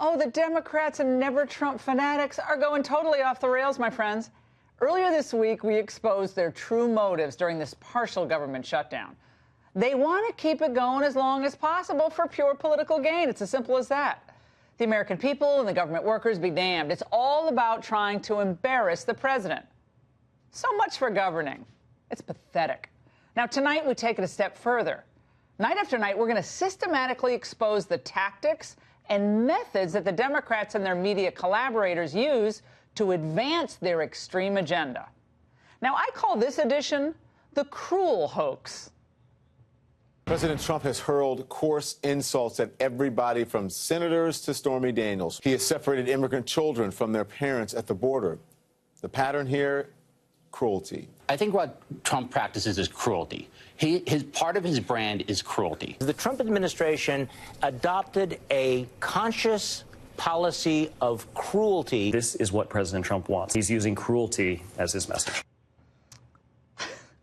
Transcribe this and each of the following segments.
Oh, the Democrats and never Trump fanatics are going totally off the rails, my friends. Earlier this week, we exposed their true motives during this partial government shutdown. They want to keep it going as long as possible for pure political gain. It's as simple as that. The American people and the government workers be damned. It's all about trying to embarrass the president. So much for governing. It's pathetic. Now, tonight, we take it a step further. Night after night, we're going to systematically expose the tactics and methods that the Democrats and their media collaborators use to advance their extreme agenda. Now, I call this edition the cruel hoax. President Trump has hurled coarse insults at everybody from senators to Stormy Daniels. He has separated immigrant children from their parents at the border. The pattern here, cruelty. I think what Trump practices is cruelty. Part of his brand is cruelty. The Trump administration adopted a conscious policy of cruelty. This is what President Trump wants. He's using cruelty as his message.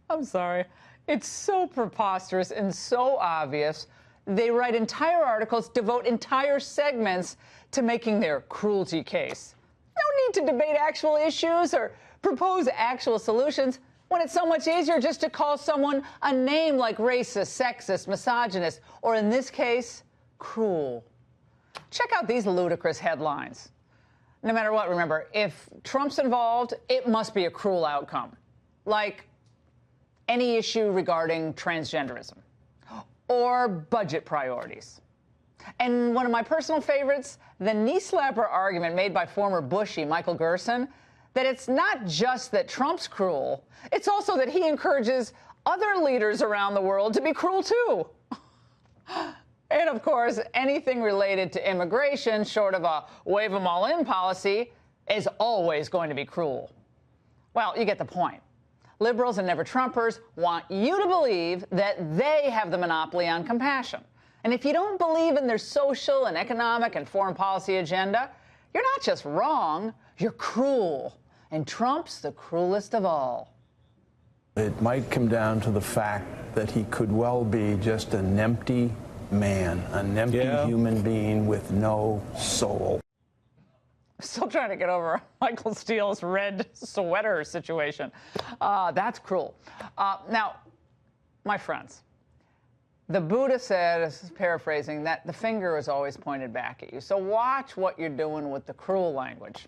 I'm sorry. It's so preposterous and so obvious. They write entire articles, devote entire segments to making their cruelty case. No need to debate actual issues or propose actual solutions when it's so much easier just to call someone a name like racist, sexist, misogynist, or in this case, cruel. Check out these ludicrous headlines. No matter what, remember, if Trump's involved, it must be a cruel outcome. Like any issue regarding transgenderism or budget priorities. And one of my personal favorites, the knee-slapper argument made by former Bushie Michael Gerson, that it's not just that Trump's cruel, it's also that he encourages other leaders around the world to be cruel too. And of course, anything related to immigration, short of a wave 'em all in policy, is always going to be cruel. Well, you get the point. Liberals and never-Trumpers want you to believe that they have the monopoly on compassion. And if you don't believe in their social and economic and foreign policy agenda, you're not just wrong, you're cruel. And Trump's the cruelest of all. It might come down to the fact that he could well be just an empty man, an empty human being with no soul. Still trying to get over Michael Steele's red sweater situation. That's cruel. Now, my friends, the Buddha said, paraphrasing, that the finger is always pointed back at you. So watch what you're doing with the cruel language.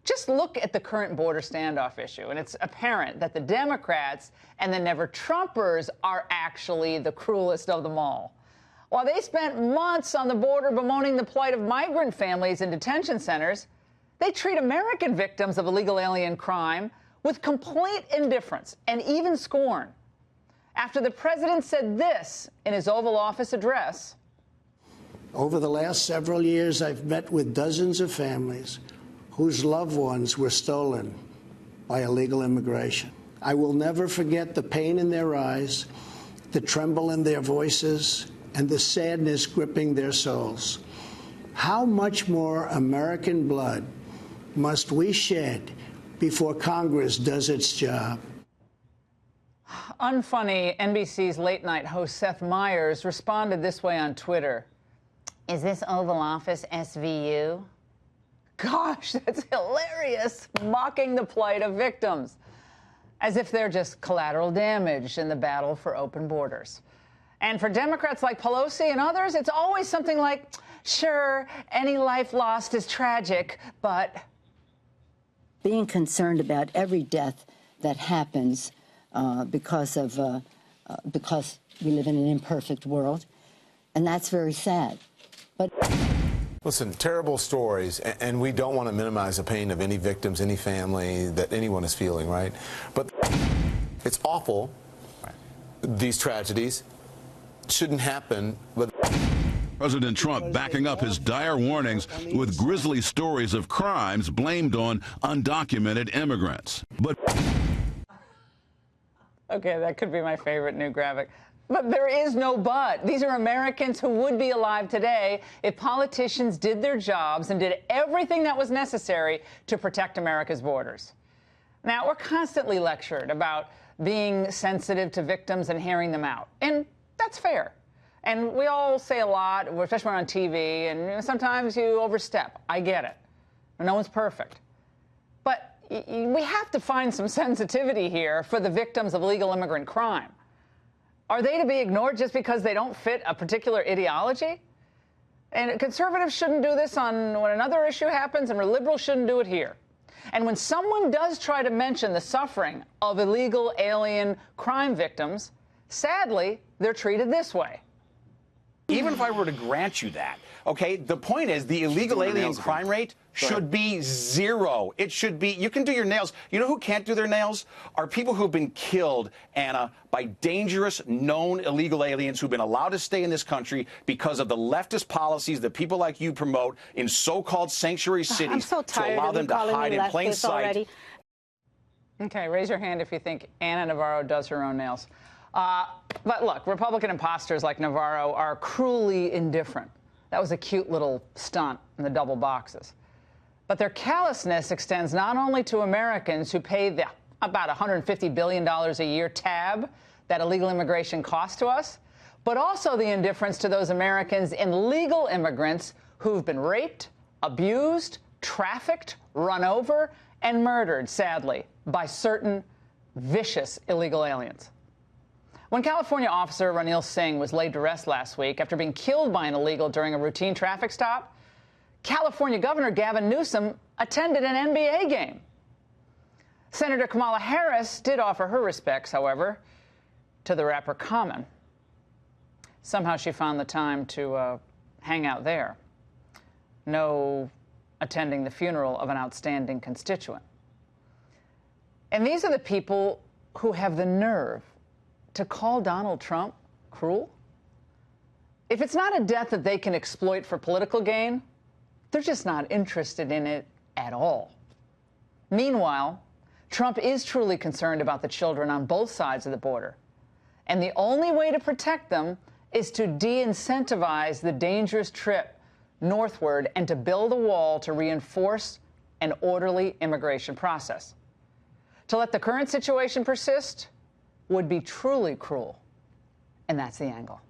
Just look at the current border standoff issue, and it's apparent that the Democrats and the never-Trumpers are actually the cruelest of them all. While they spent months on the border bemoaning the plight of migrant families in detention centers, they treat American victims of illegal alien crime with complete indifference and even scorn. After the president said this in his Oval Office address. Over the last several years, I've met with dozens of families whose loved ones were stolen by illegal immigration. I will never forget the pain in their eyes, the tremble in their voices, and the sadness gripping their souls. How much more American blood must we shed before Congress does its job? Unfunny NBC's late-night host Seth Meyers responded this way on Twitter. Is this Oval Office SVU? Gosh, that's hilarious, mocking the plight of victims, as if they're just collateral damage in the battle for open borders. And for Democrats like Pelosi and others, it's always something like, sure, any life lost is tragic, but... Being concerned about every death that happens because we live in an imperfect world, and that's very sad. But... Listen, terrible stories, and we don't want to minimize the pain of any victims, any family, that anyone is feeling, right? But it's awful. These tragedies shouldn't happen, but... President Trump backing up his dire warnings with grisly stories of crimes blamed on undocumented immigrants. But... Okay, that could be my favorite new graphic. But there is no but. These are Americans who would be alive today if politicians did their jobs and did everything that was necessary to protect America's borders. Now, we're constantly lectured about being sensitive to victims and hearing them out. And that's fair. And we all say a lot, especially when we're on TV, and sometimes you overstep. I get it. No one's perfect. But we have to find some sensitivity here for the victims of illegal immigrant crime. Are they to be ignored just because they don't fit a particular ideology? And conservatives shouldn't do this when another issue happens, and liberals shouldn't do it here. And when someone does try to mention the suffering of illegal alien crime victims, sadly, they're treated this way. Even if I were to grant you that, okay, the point is the illegal alien crime rate should be 0. It should be, you can do your nails. You know who can't do their nails? Are people who've been killed, Anna, by dangerous, known illegal aliens who've been allowed to stay in this country because of the leftist policies that people like you promote in so-called sanctuary cities I'm so tired to allow of them to hide in plain sight. Already. Okay, raise your hand if you think Anna Navarro does her own nails. But look, Republican imposters like Navarro are cruelly indifferent. That was a cute little stunt in the double boxes. But their callousness extends not only to Americans who pay the about $150 billion a year tab that illegal immigration costs to us, but also the indifference to those Americans and legal immigrants who've been raped, abused, trafficked, run over, and murdered, sadly, by certain vicious illegal aliens. When California officer Ranil Singh was laid to rest last week after being killed by an illegal during a routine traffic stop, California Governor Gavin Newsom attended an NBA game. Senator Kamala Harris did offer her respects, however, to the rapper Common. Somehow she found the time to hang out there. No attending the funeral of an outstanding constituent. And these are the people who have the nerve to call Donald Trump cruel? If it's not a death that they can exploit for political gain, they're just not interested in it at all. Meanwhile, Trump is truly concerned about the children on both sides of the border. And the only way to protect them is to de-incentivize the dangerous trip northward and to build a wall to reinforce an orderly immigration process. To let the current situation persist would be truly cruel. And that's the angle.